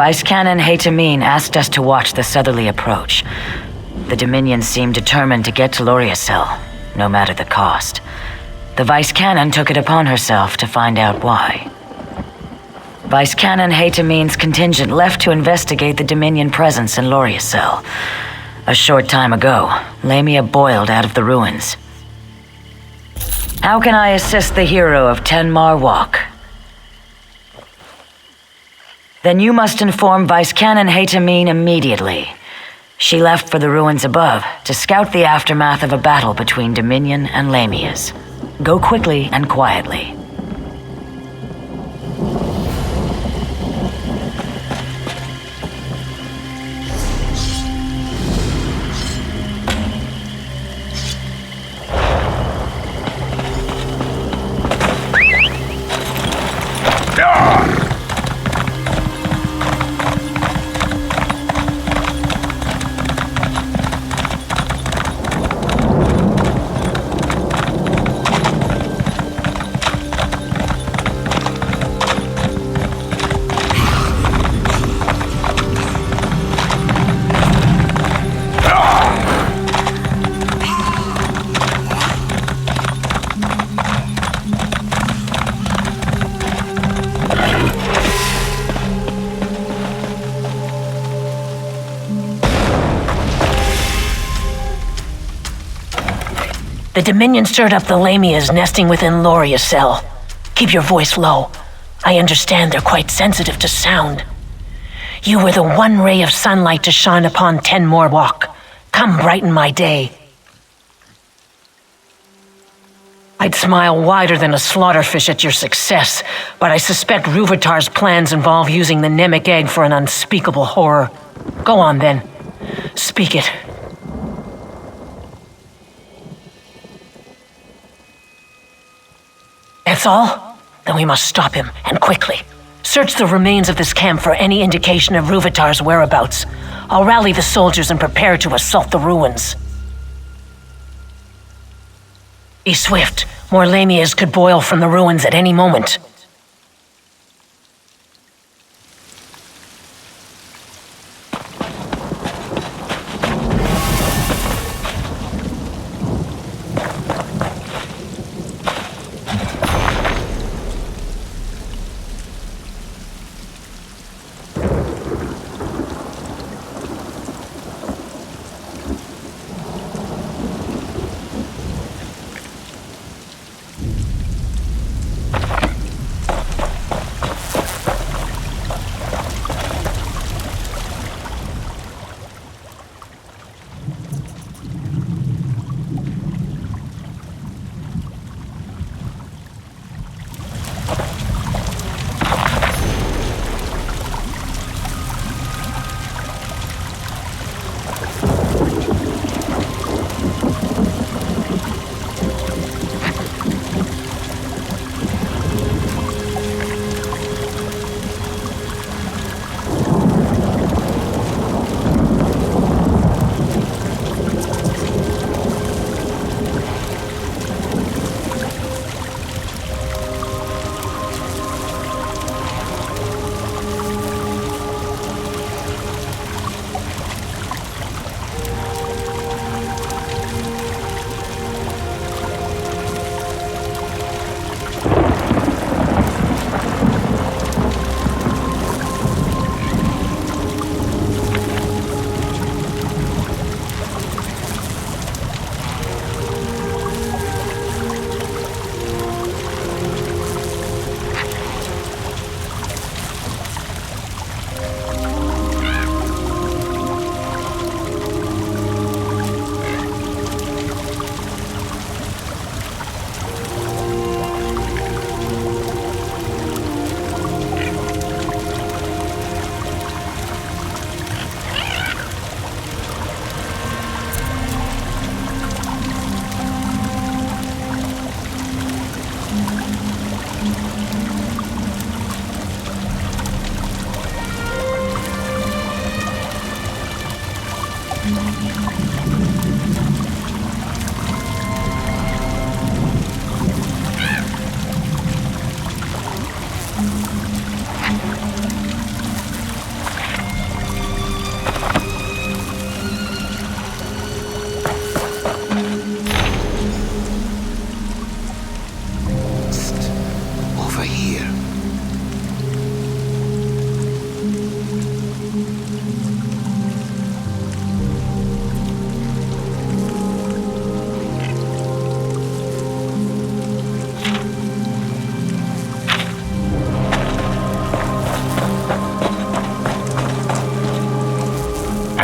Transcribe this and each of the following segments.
Vice Cannon Haytamine asked us to watch the southerly approach. The Dominion seemed determined to get to Loriacel, no matter the cost. The Vice Cannon took it upon herself to find out why. Vice Cannon Haytamine's contingent left to investigate the Dominion presence in Loriacel. A short time ago, Lamia boiled out of the ruins. How can I assist the hero of Tenmar Walk? Then you must inform Vice Cannon Haytamine immediately. She left for the ruins above to scout the aftermath of a battle between Dominion and Lamias. Go quickly and quietly. The Dominion stirred up the Lamias nesting within Loriacel. Keep your voice low. I understand they're quite sensitive to sound. You were the one ray of sunlight to shine upon Tenmar Walk. Come brighten my day. I'd smile wider than a slaughterfish at your success, but I suspect Ruvatar's plans involve using the Nemic egg for an unspeakable horror. Go on then. Speak it. That's all? Then we must stop him, and quickly. Search the remains of this camp for any indication of Ruvatar's whereabouts. I'll rally the soldiers and prepare to assault the ruins. Be swift. More Lamias could boil from the ruins at any moment.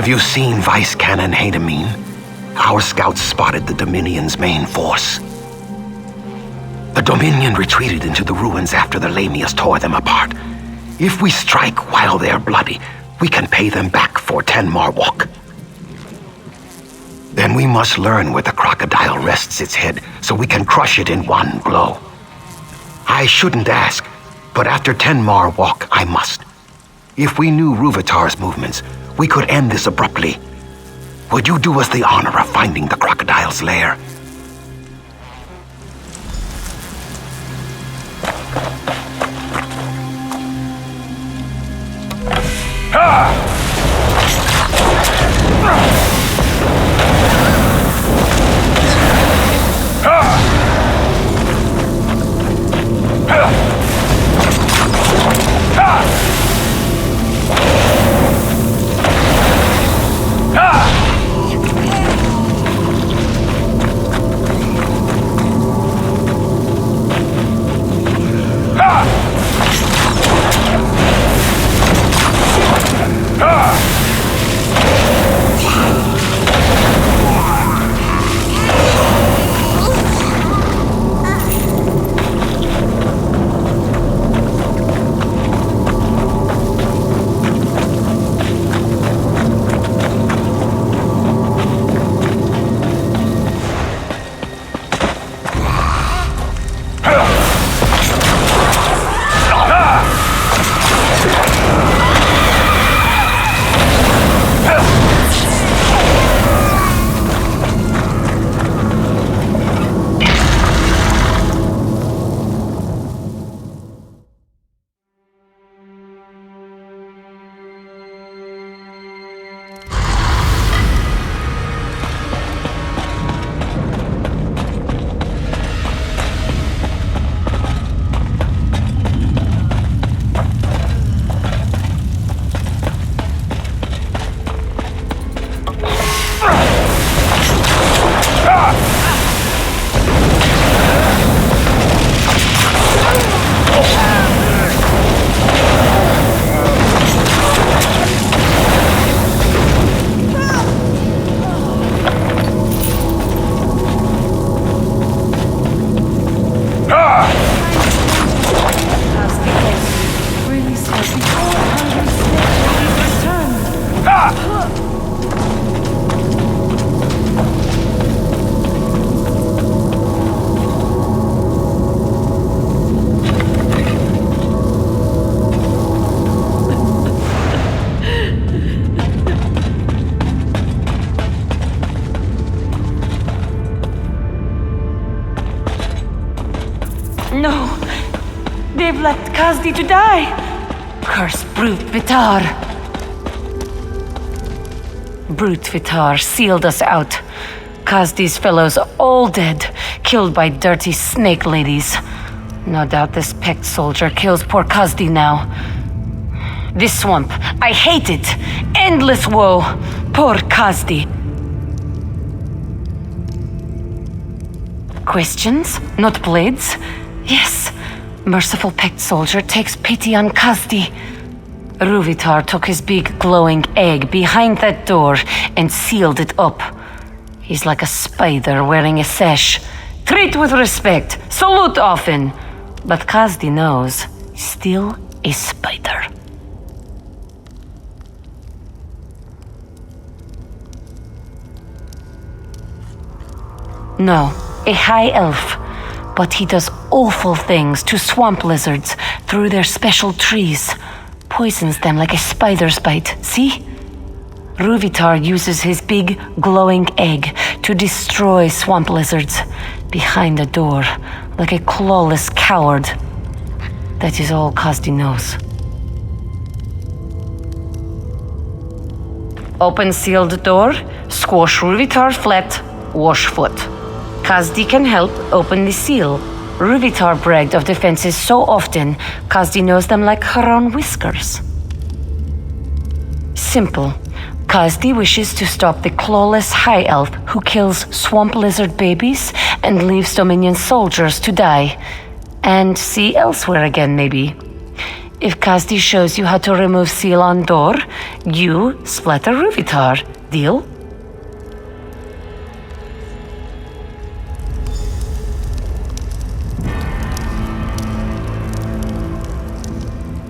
Have you seen Vice Cannon Hadamine? Our scouts spotted the Dominion's main force. The Dominion retreated into the ruins after the Lamias tore them apart. If we strike while they're bloody, we can pay them back for 10 Marwalk. Then we must learn where the crocodile rests its head so we can crush it in one blow. I shouldn't ask, but after 10 Marwalk, I must. If we knew Ruvitar's movements, we could end this abruptly. Would you do us the honor of finding the crocodile's lair? No, they've left Kazdi to die. Curse Brute Vitar. Brute Vitar sealed us out. Kazdi's fellows are all dead, killed by dirty snake ladies. No doubt this Pecked soldier kills poor Kazdi now. This swamp, I hate it. Endless woe. Poor Kazdi. Questions? Not blades? Yes. Merciful Pecked soldier takes pity on Kazdi. Ruvitar took his big glowing egg behind that door and sealed it up. He's like a spider wearing a sash. Treat with respect, salute often. But Kazdi knows, still a spider. No, a high elf. But he does awful things to swamp lizards through their special trees. Poisons them like a spider's bite, see? Ruvitar uses his big, glowing egg to destroy swamp lizards behind a door, like a clawless coward. That is all Kazdi knows. Open sealed door, squash Ruvitar flat, wash foot. Kazdi can help open the seal. Ruvitar bragged of defenses so often, Kazdi knows them like her own whiskers. Simple. Kazdi wishes to stop the clawless high elf who kills swamp lizard babies and leaves Dominion soldiers to die. And see elsewhere again, maybe. If Kasti shows you how to remove seal on door, you splatter Ruvitar. Deal?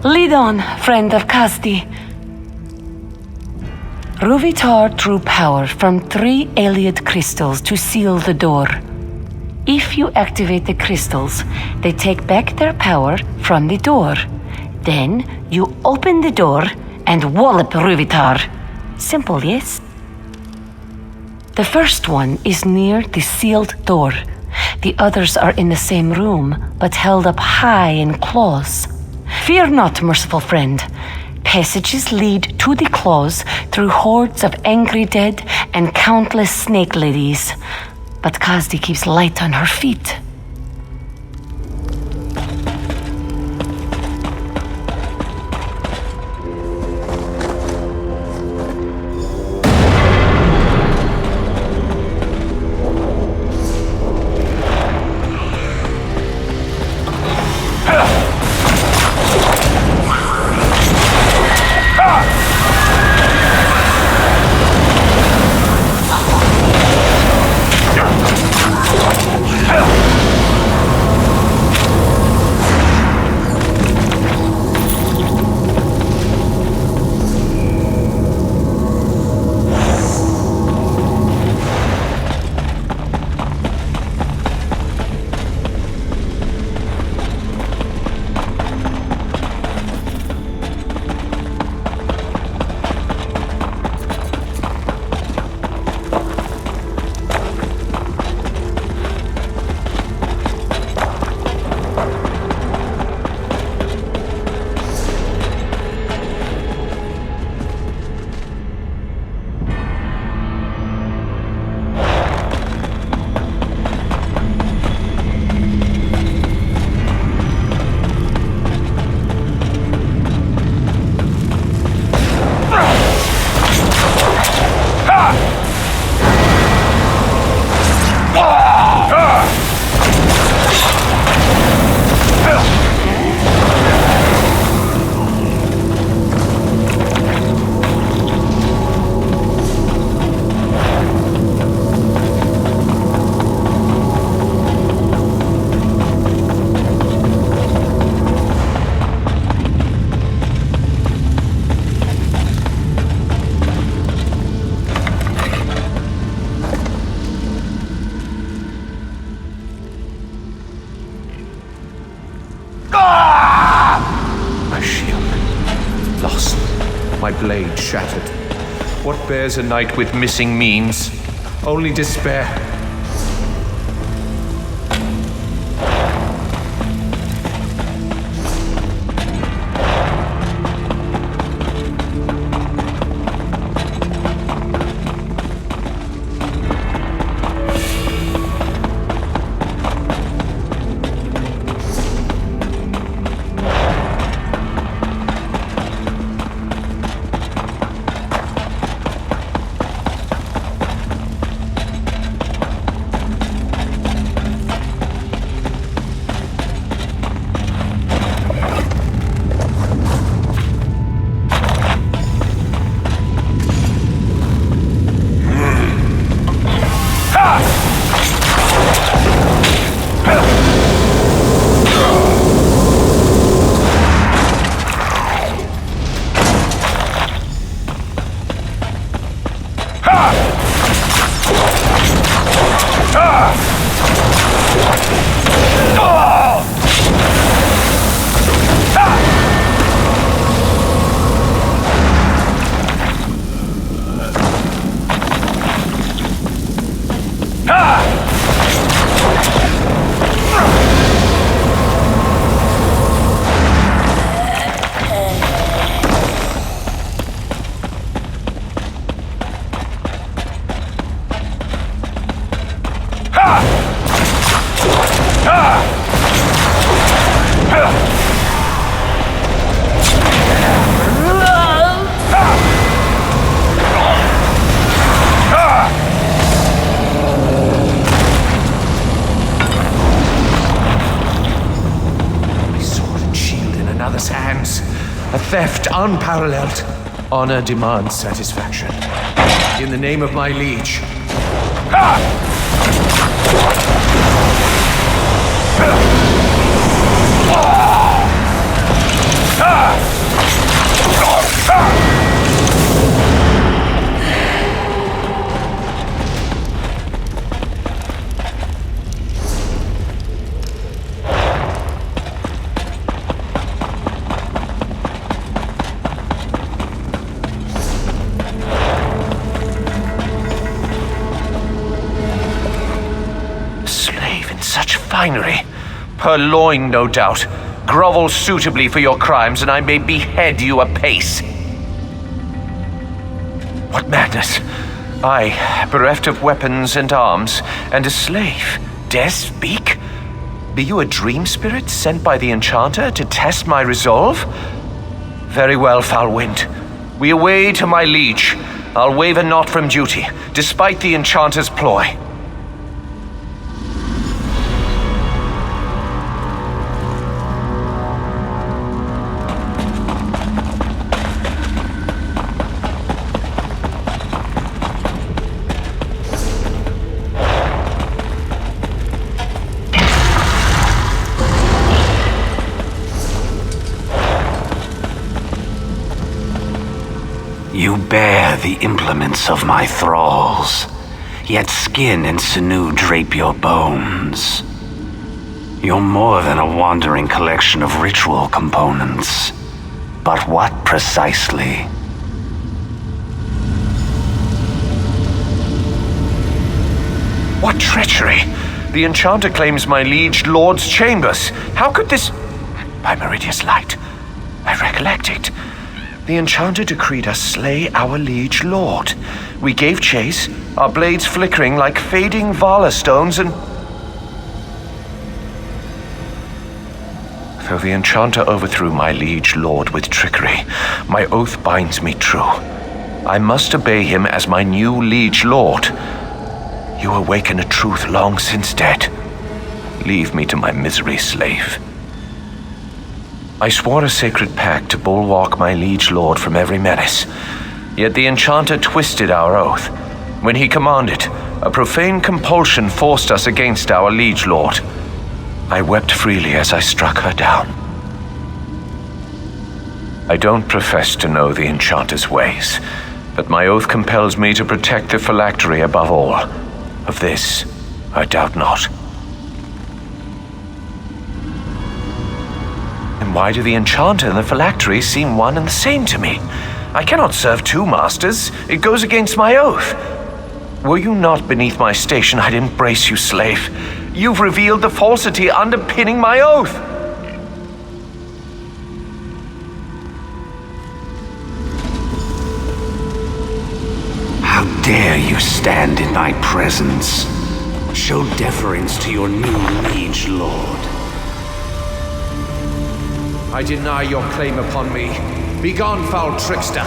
Lead on, friend of Kasti. Ruvitar drew power from 3 Aliad crystals to seal the door. If you activate the crystals, they take back their power from the door. Then you open the door and wallop Ruvitar. Simple, yes? The first one is near the sealed door. The others are in the same room, but held up high in claws. Fear not, merciful friend. Passages lead to the claws through hordes of angry dead and countless snake ladies. But Kasti keeps light on her feet. My blade shattered. What bears a knight with missing means? Only despair. A theft unparalleled. Honor demands satisfaction. In the name of my liege. Finery. Purloined, no doubt. Grovel suitably for your crimes, and I may behead you apace. What madness! I, bereft of weapons and arms, and a slave, dare speak? Be you a dream spirit sent by the enchanter to test my resolve? Very well, foul wind. We away to my liege. I'll waver not from duty, despite the enchanter's ploy. You bear the implements of my thralls, yet skin and sinew drape your bones. You're more than a wandering collection of ritual components. But what precisely? What treachery! The enchanter claims my liege lord's chambers. How could this... By Meridia's light, I recollect it. The enchanter decreed us slay our liege lord. We gave chase, our blades flickering like fading Vala stones, and... Though the enchanter overthrew my liege lord with trickery, my oath binds me true. I must obey him as my new liege lord. You awaken a truth long since dead. Leave me to my misery, slave. I swore a sacred pact to bulwark my liege lord from every menace. Yet the enchanter twisted our oath. When he commanded, a profane compulsion forced us against our liege lord. I wept freely as I struck her down. I don't profess to know the enchanter's ways, but my oath compels me to protect the phylactery above all. Of this, I doubt not. And why do the enchanter and the phylactery seem one and the same to me? I cannot serve two masters. It goes against my oath. Were you not beneath my station, I'd embrace you, slave. You've revealed the falsity underpinning my oath. How dare you stand in my presence? Show deference to your new liege lord. I deny your claim upon me. Begone, foul trickster!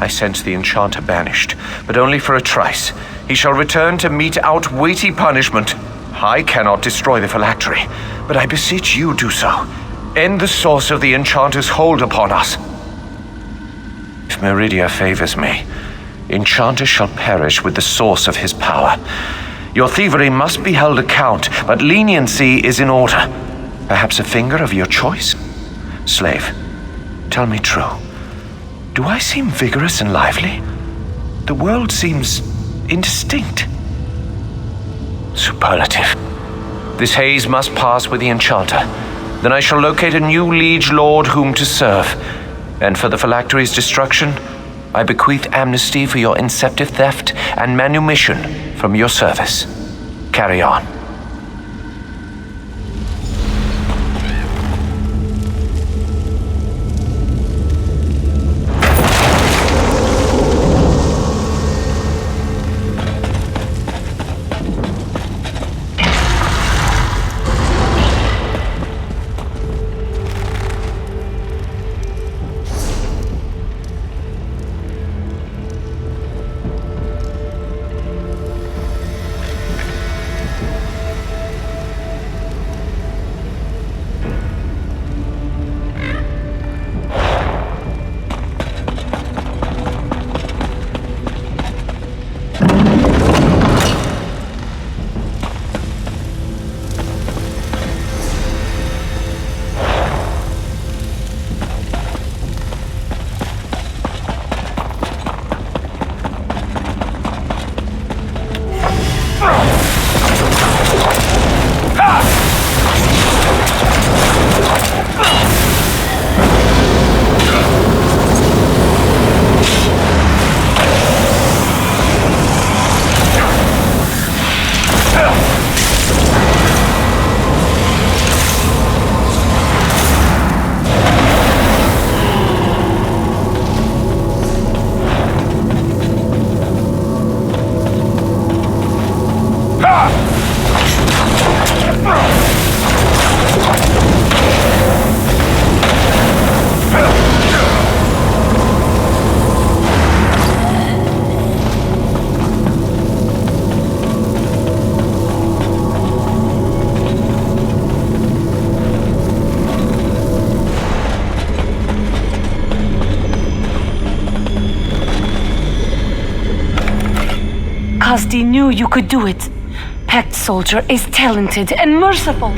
I sense the enchanter banished, but only for a trice. He shall return to mete out weighty punishment. I cannot destroy the phylactery, but I beseech you do so. End the source of the enchanter's hold upon us. If Meridia favors me, enchanter shall perish with the source of his power. Your thievery must be held account, but leniency is in order. Perhaps a finger of your choice? Slave, tell me true. Do I seem vigorous and lively? The world seems indistinct. Superlative. This haze must pass with the enchanter. Then I shall locate a new liege lord whom to serve. And for the phylactery's destruction, I bequeath amnesty for your inceptive theft and manumission from your service. Carry on. Kasti knew you could do it. Pact Soldier is talented and merciful.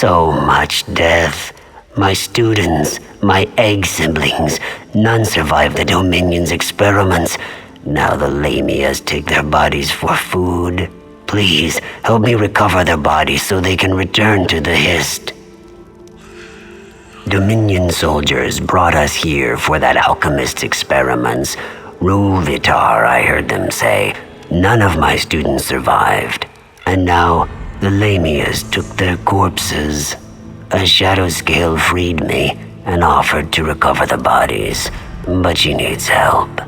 So much death. My students, my egg siblings, none survived the Dominion's experiments. Now the Lamias take their bodies for food. Please, help me recover their bodies so they can return to the Hist. Dominion soldiers brought us here for that alchemist's experiments. Ruvitar, I heard them say. None of my students survived. And now, the Lamias took their corpses. A shadow scale freed me and offered to recover the bodies, but she needs help.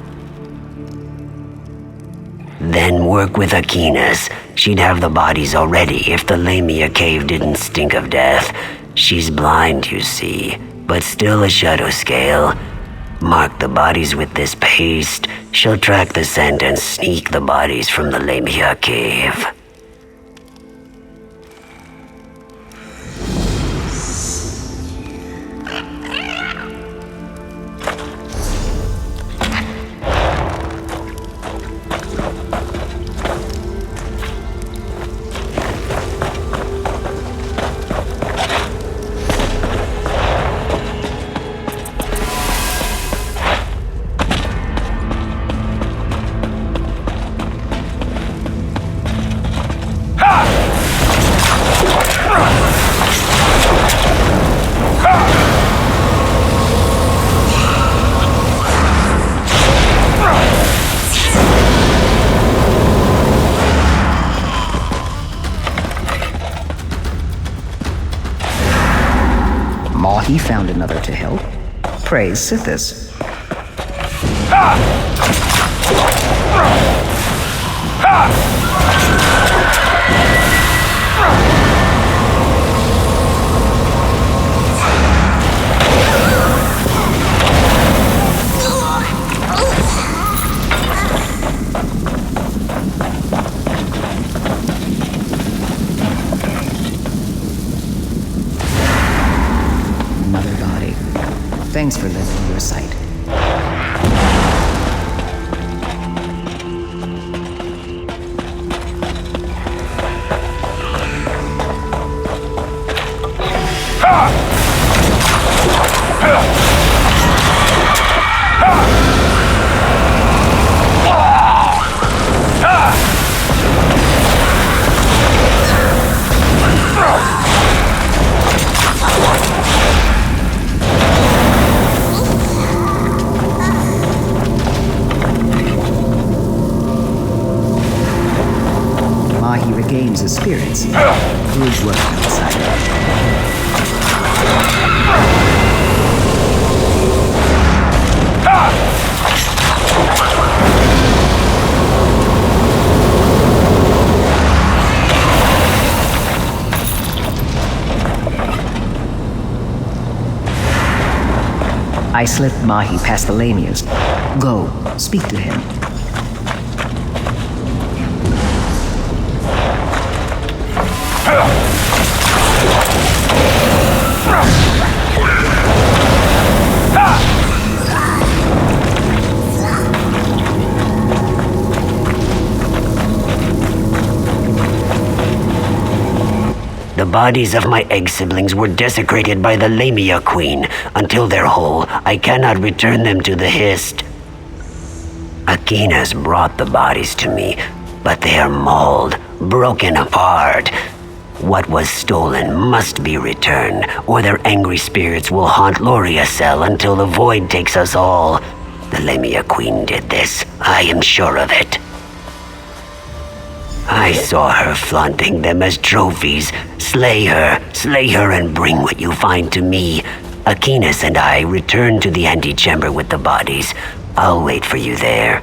Then work with Aquinas. She'd have the bodies already if the Lamia cave didn't stink of death. She's blind, you see, but still a shadow scale. Mark the bodies with this paste. She'll track the scent and sneak the bodies from the Lamia cave. He found another to help. Praise Sithis. Thanks for lending your sight. He regains his spirits. Good work outside. I slipped Mahi past the Lamias. Go, speak to him. The bodies of my egg siblings were desecrated by the Lamia Queen. Until they're whole, I cannot return them to the Hist. Aquinas brought the bodies to me, but they are mauled, broken apart. What was stolen must be returned, or their angry spirits will haunt Loriacel until the void takes us all. The Lamia Queen did this, I am sure of it. I saw her flaunting them as trophies. Slay her and bring what you find to me. Aquinas and I return to the antechamber with the bodies. I'll wait for you there.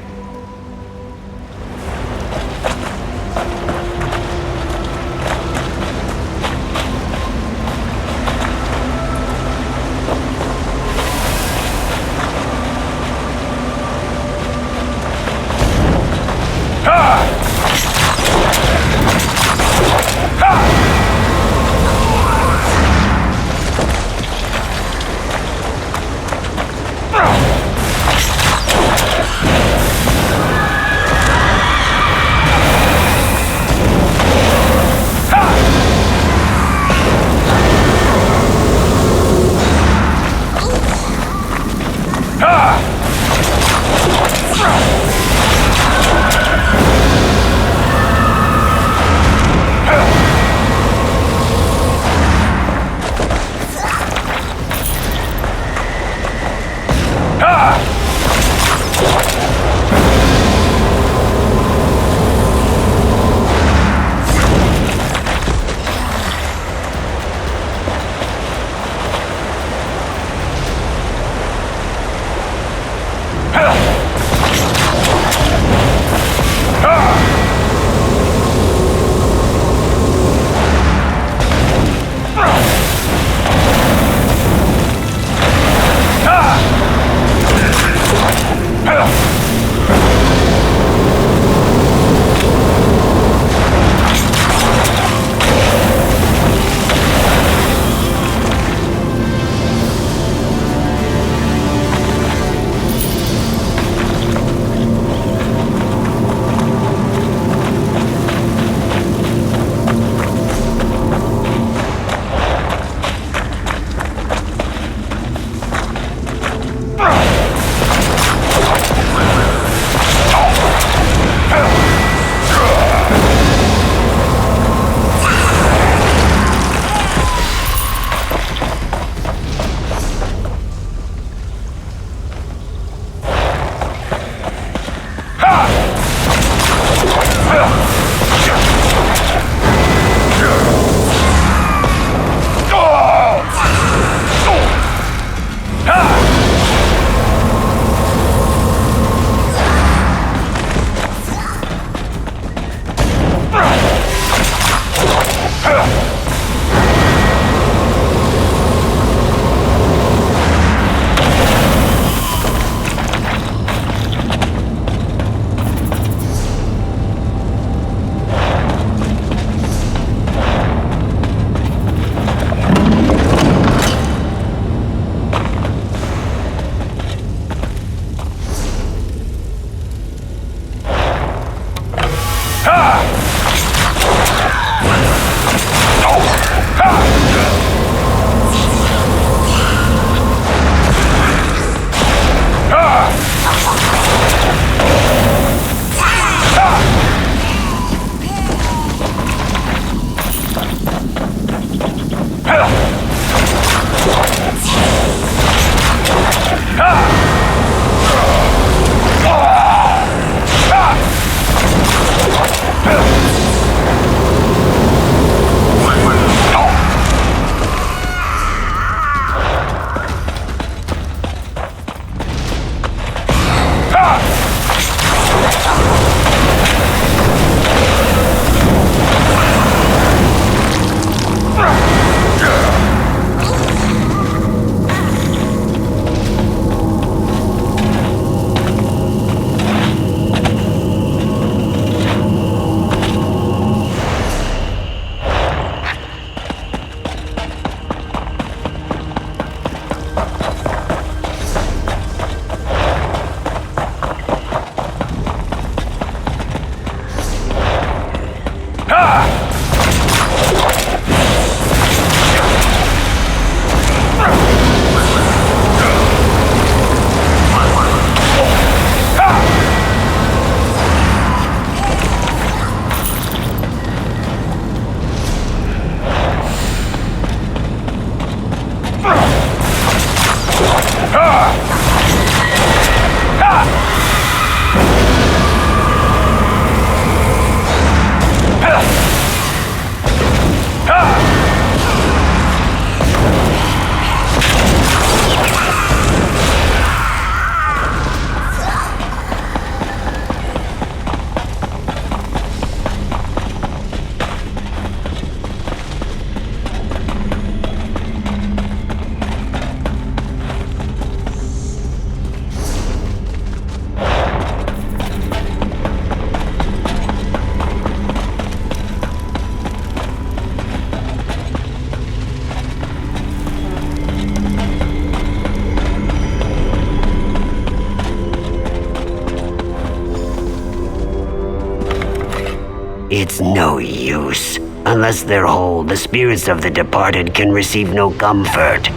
It's no use. Unless they're whole, the spirits of the departed can receive no comfort.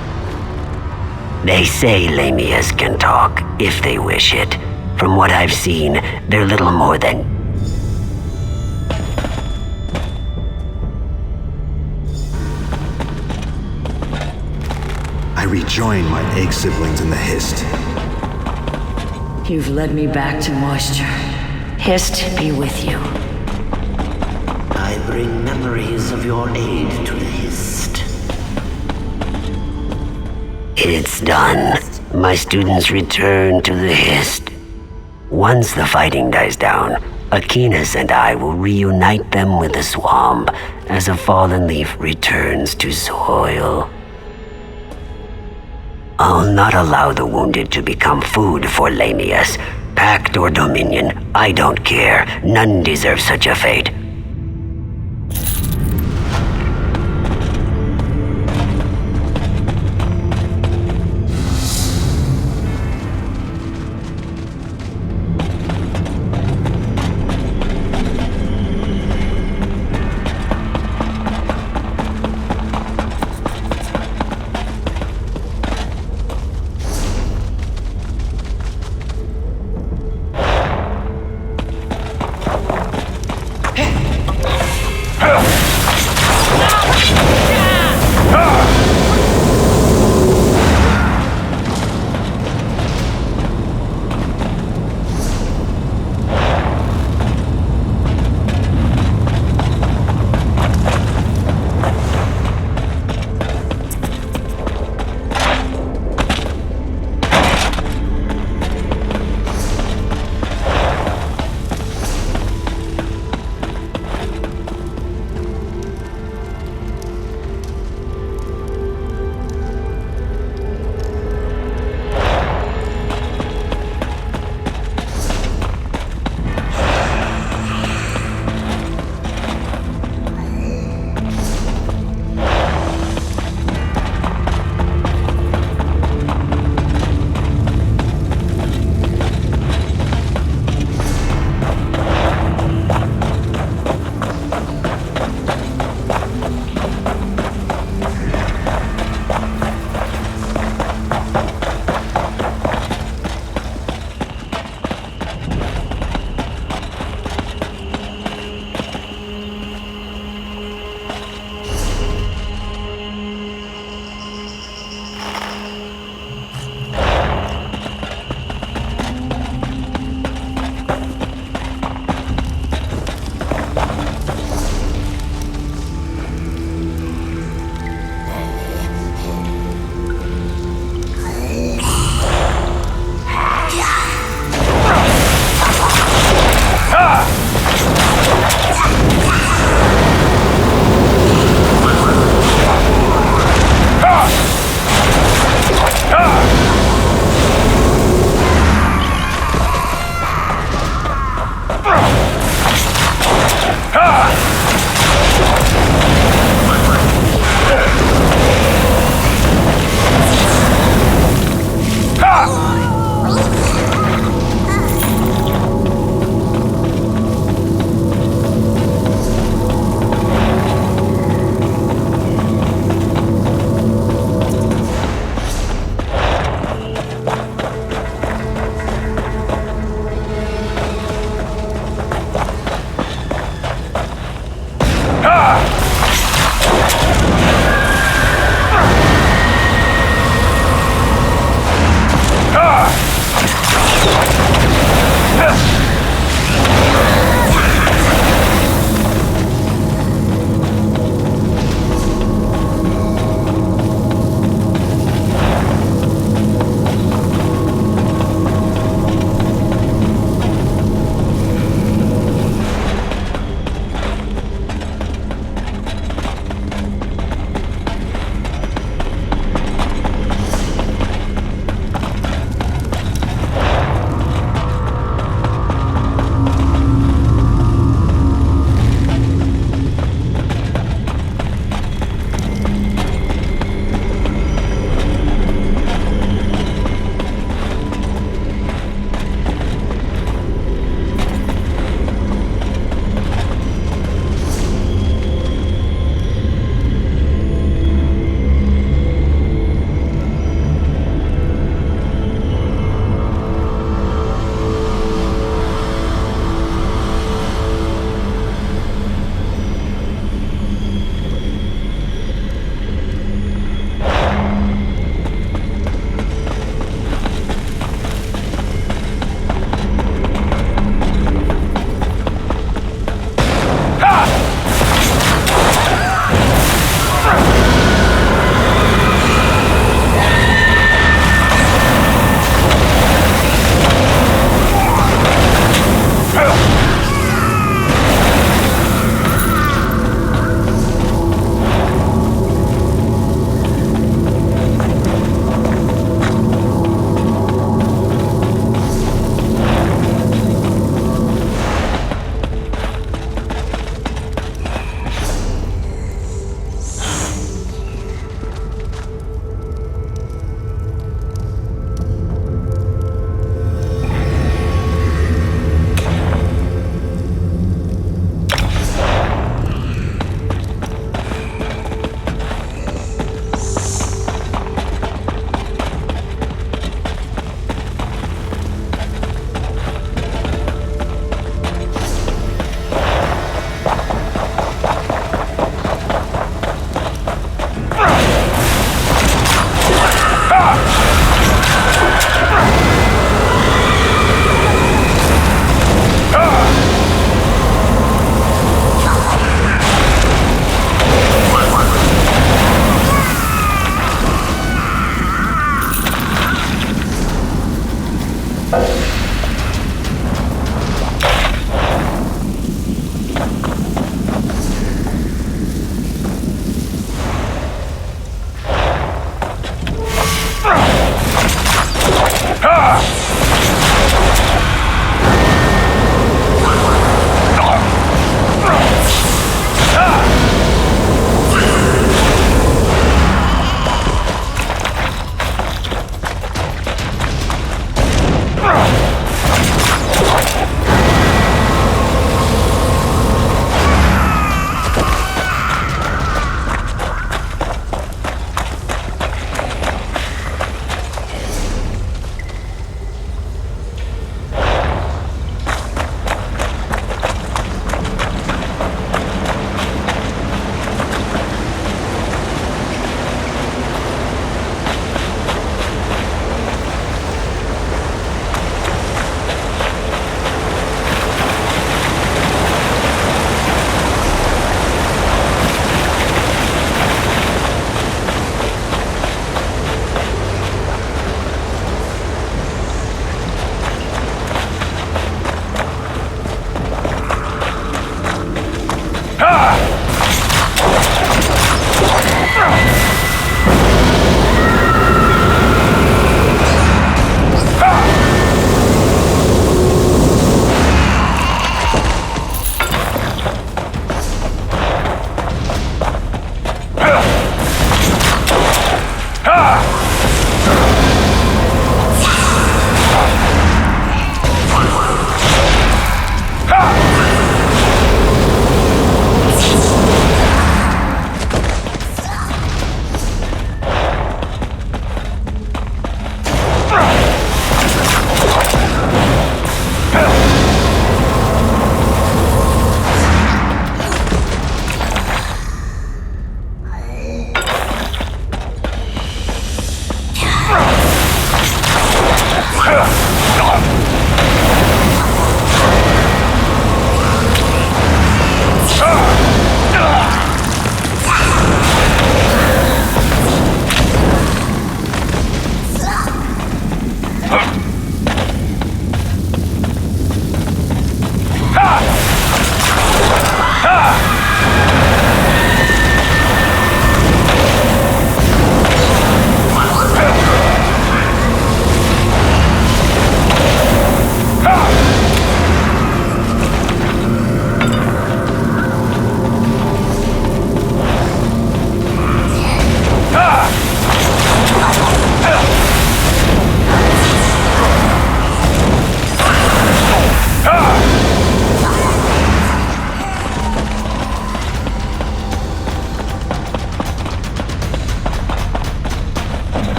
They say Lamias can talk, if they wish it. From what I've seen, they're little more than... I rejoin my egg siblings in the Hist. You've led me back to moisture. Hist be with you. I bring memories of your aid to the Hist. It's done. My students return to the Hist. Once the fighting dies down, Aquinas and I will reunite them with the swamp as a fallen leaf returns to soil. I'll not allow the wounded to become food for Lamias. Pact or Dominion, I don't care. None deserve such a fate.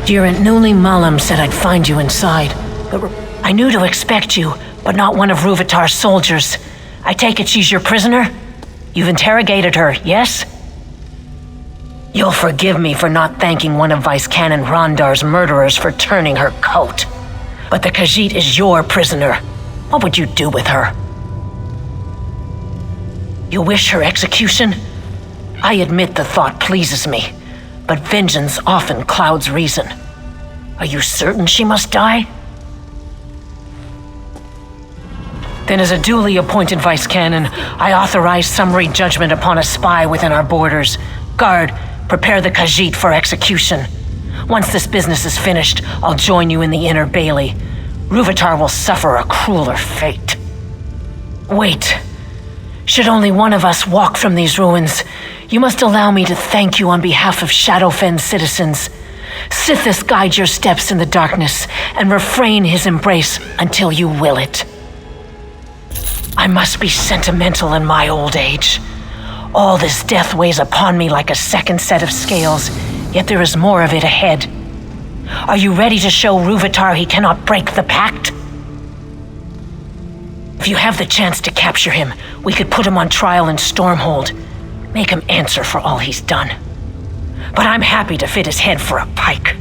Girant Nuli Malam said I'd find you inside. But I knew to expect you, but not one of Ruvitar's soldiers. I take it she's your prisoner? You've interrogated her, yes? You'll forgive me for not thanking one of Vice Canon Rondar's murderers for turning her coat. But the Khajiit is your prisoner. What would you do with her? You wish her execution? I admit the thought pleases me, but vengeance often clouds reason. Are you certain she must die? Then as a duly appointed Vice Canon, I authorize summary judgment upon a spy within our borders. Guard, prepare the Khajiit for execution. Once this business is finished, I'll join you in the Inner Bailey. Ruvitar will suffer a crueler fate. Wait. Should only one of us walk from these ruins, you must allow me to thank you on behalf of Shadowfen's citizens. Sithis guide your steps in the darkness, and refrain his embrace until you will it. I must be sentimental in my old age. All this death weighs upon me like a second set of scales, yet there is more of it ahead. Are you ready to show Ruvitar he cannot break the pact? If you have the chance to capture him, we could put him on trial in Stormhold. Make him answer for all he's done. But I'm happy to fit his head for a pike.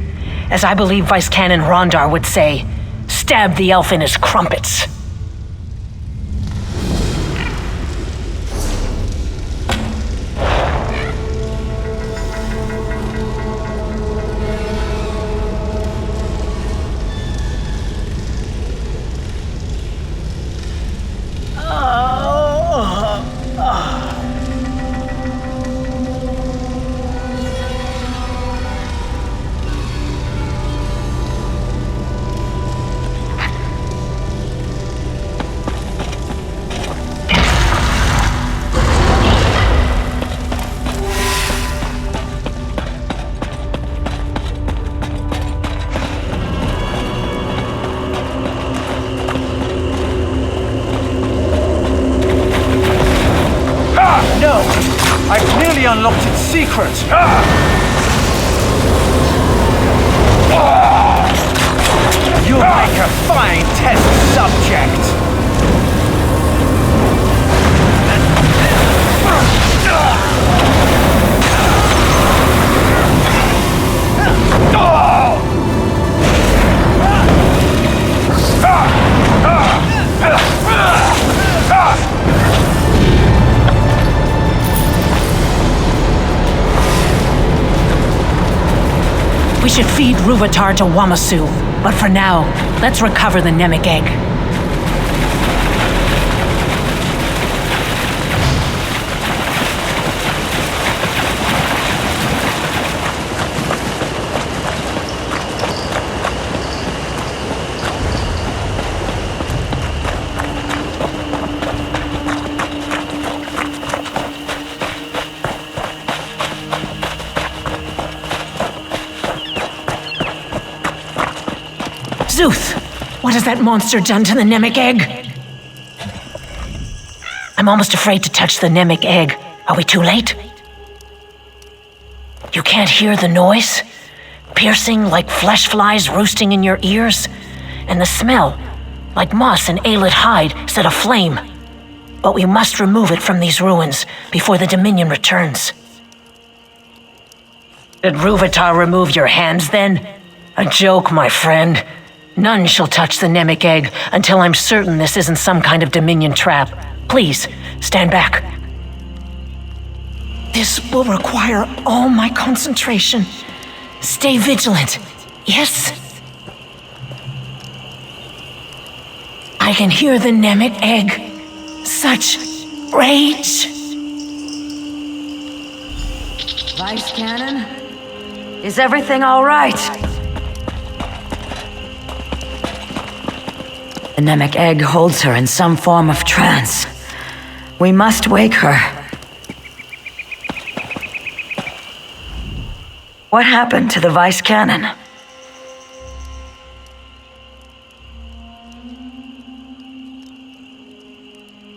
As I believe Vice Canon Rondar would say, stab the elf in his crumpets. Unlocked its secret! You'll make a fine test subject! We should feed Ruvitar to Wamasu, but for now, let's recover the Nemic egg. Zuth! What has that monster done to the Nemic egg? I'm almost afraid to touch the Nemic egg. Are we too late? You can't hear the noise? Piercing like flesh flies roosting in your ears? And the smell, like moss and ailid hide set aflame. But we must remove it from these ruins before the Dominion returns. Did Ruvitar remove your hands then? A joke, my friend. None shall touch the Nemic egg until I'm certain this isn't some kind of Dominion trap. Please, stand back. This will require all my concentration. Stay vigilant, yes? I can hear the Nemic egg. Such rage. Vice Canon? Is everything all right? The Nemic egg holds her in some form of trance. We must wake her. What happened to the Vice Canon?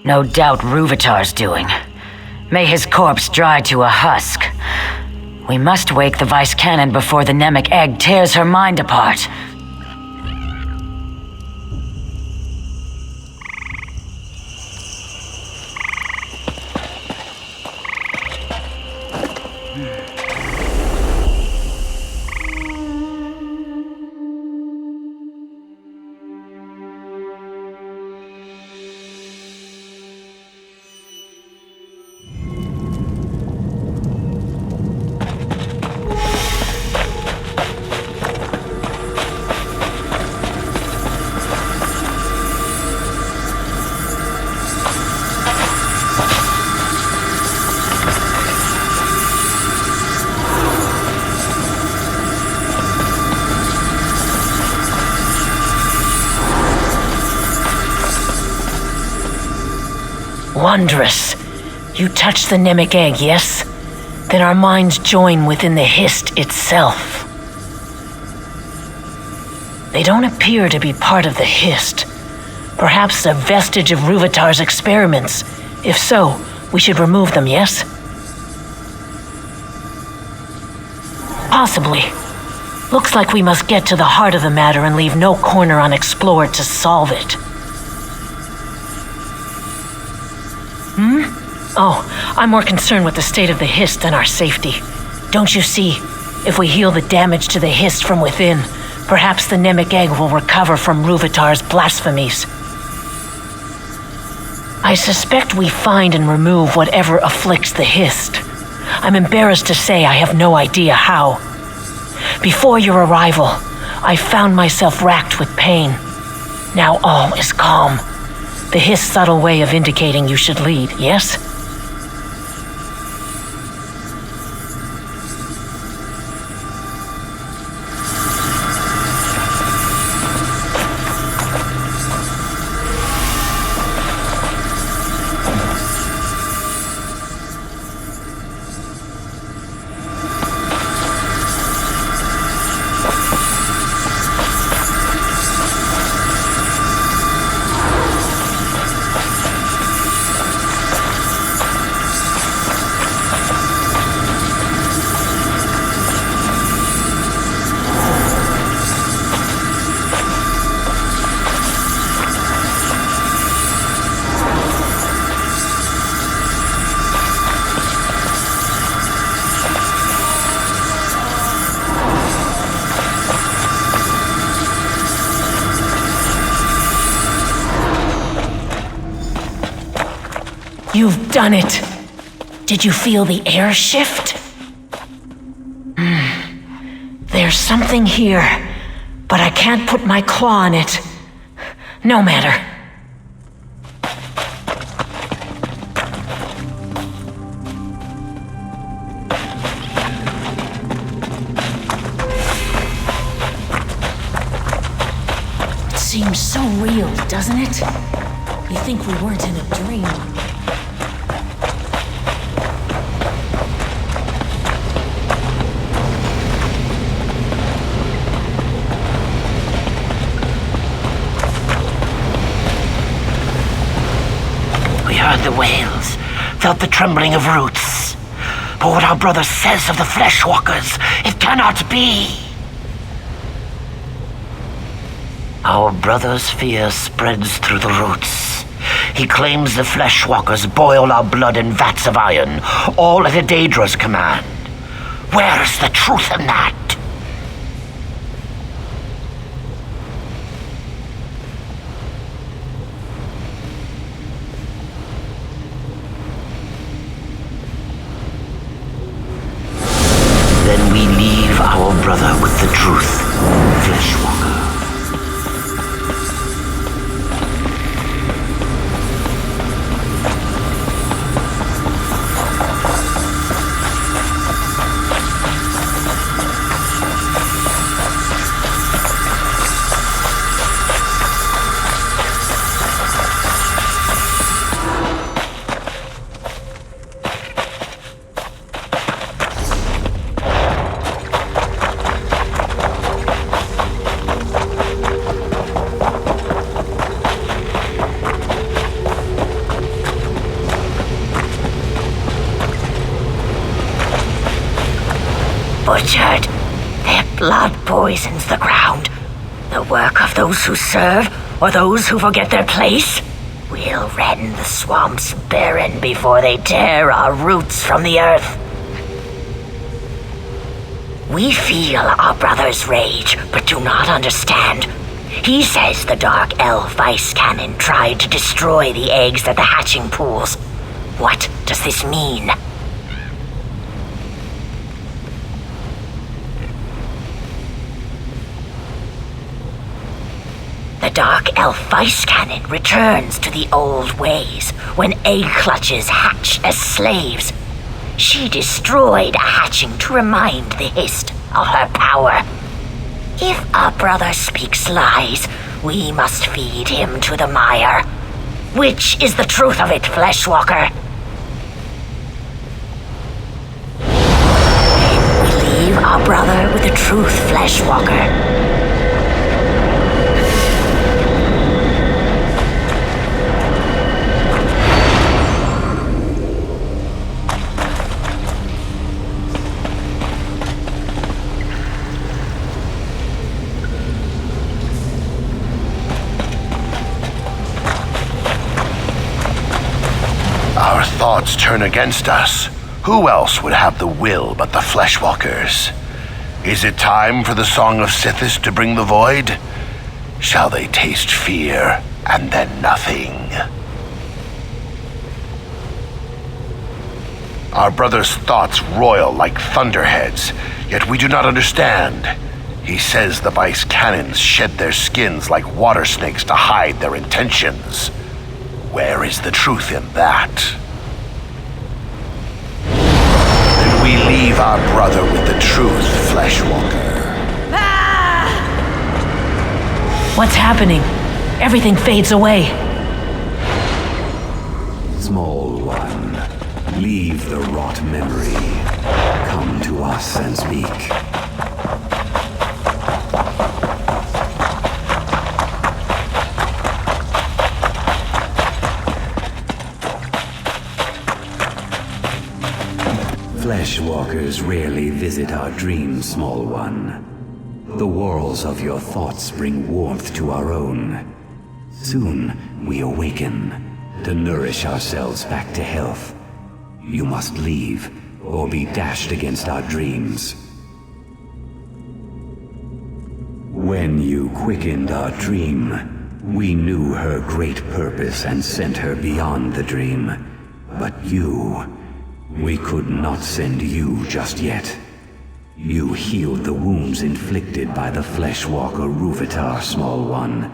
No doubt Ruvitar's doing. May his corpse dry to a husk. We must wake the Vice Cannon before the Nemic egg tears her mind apart. Wondrous. You touch the Nemic egg, yes? Then our minds join within the Hist itself. They don't appear to be part of the Hist. Perhaps a vestige of Ruvitar's experiments. If so, we should remove them, yes? Possibly. Looks like we must get to the heart of the matter and leave no corner unexplored to solve it. Oh, I'm more concerned with the state of the Hist than our safety. Don't you see? If we heal the damage to the Hist from within, perhaps the Nemic egg will recover from Ruvitar's blasphemies. I suspect we find and remove whatever afflicts the Hist. I'm embarrassed to say I have no idea how. Before your arrival, I found myself racked with pain. Now all is calm. The Hist's subtle way of indicating you should lead, yes? You've done it. Did you feel the air shift? There's something here, but I can't put my claw on it. No matter. It seems so real, doesn't it? You think we weren't in a dream. Heard the wails, felt the trembling of roots. But what our brother says of the Fleshwalkers, it cannot be. Our brother's fear spreads through the roots. He claims the Fleshwalkers boil our blood in vats of iron, all at a Daedra's command. Where is the truth in that? Then we leave our brother with the truth, Fleshwalker. butchered. Their blood poisons the ground. The work of those who serve, or those who forget their place, will rend the swamps barren before they tear our roots from the earth. We feel our brother's rage, but do not understand. He says the Dark Elf Vice Cannon tried to destroy the eggs at the hatching pools. What does this mean? The Dark Elf Vice Cannon returns to the old ways when egg clutches hatch as slaves. She destroyed a hatching to remind the Hist of her power. If our brother speaks lies, we must feed him to the mire. Which is the truth of it, Fleshwalker? We leave our brother with the truth, Fleshwalker. Our thoughts turn against us. Who else would have the will but the Fleshwalkers? Is it time for the Song of Sithis to bring the void? Shall they taste fear and then nothing? Our brother's thoughts roil like thunderheads, yet we do not understand. He says the Vice Cannons shed their skins like water snakes to hide their intentions. Where is the truth in that? Then we leave our brother with the truth, Fleshwalker. What's happening? Everything fades away. Small one, leave the rot memory. Come to us and speak. Fleshwalkers rarely visit our dreams, small one. The walls of your thoughts bring warmth to our own. Soon we awaken to nourish ourselves back to health. You must leave or be dashed against our dreams. When you quickened our dream, we knew her great purpose and sent her beyond the dream. But we could not send you just yet. You healed the wounds inflicted by the Fleshwalker Ruvitar, small one.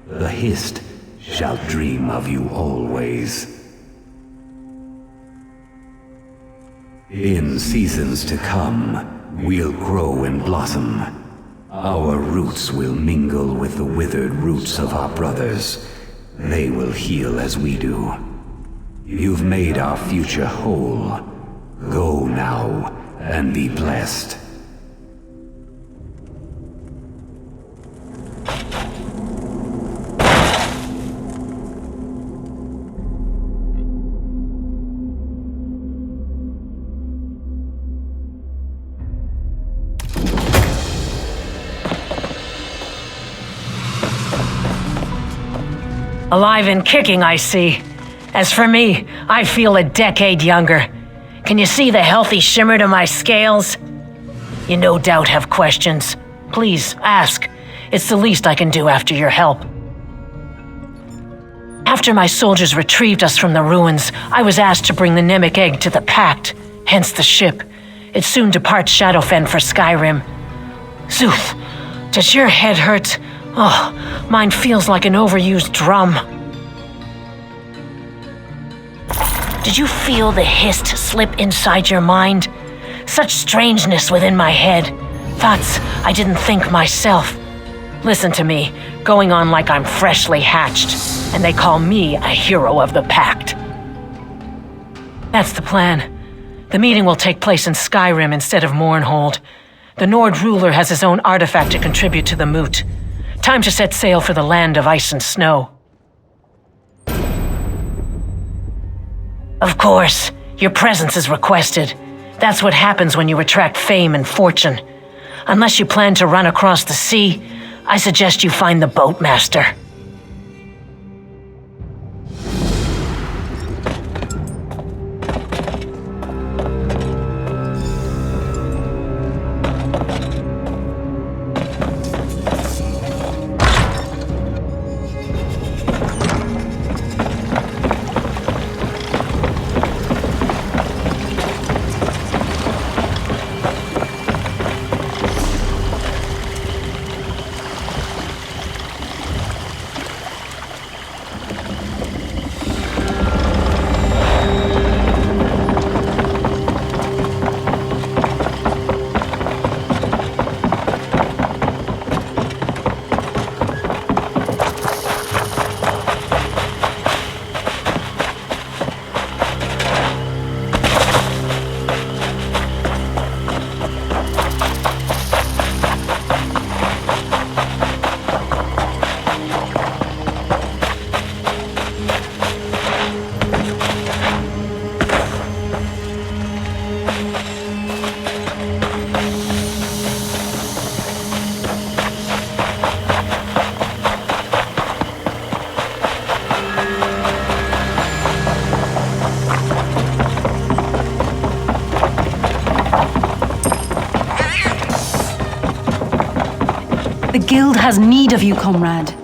The Hist shall dream of you always. In seasons to come, we'll grow and blossom. Our roots will mingle with the withered roots of our brothers. They will heal as we do. You've made our future whole. Go now and be blessed. Alive and kicking, I see. As for me, I feel a decade younger. Can you see the healthy shimmer to my scales? You no doubt have questions. Please, ask. It's the least I can do after your help. After my soldiers retrieved us from the ruins, I was asked to bring the Nemic egg to the Pact, hence the ship. It soon departs Shadowfen for Skyrim. Zuth, does your head hurt? Oh, mine feels like an overused drum. Did you feel the Hist slip inside your mind? Such strangeness within my head. Thoughts I didn't think myself. Listen to me, going on like I'm freshly hatched, and they call me a hero of the Pact. That's the plan. The meeting will take place in Skyrim instead of Mournhold. The Nord ruler has his own artifact to contribute to the moot. Time to set sail for the land of ice and snow. Of course, your presence is requested. That's what happens when you attract fame and fortune. Unless you plan to run across the sea, I suggest you find the boatmaster. The guild has need of you, comrade.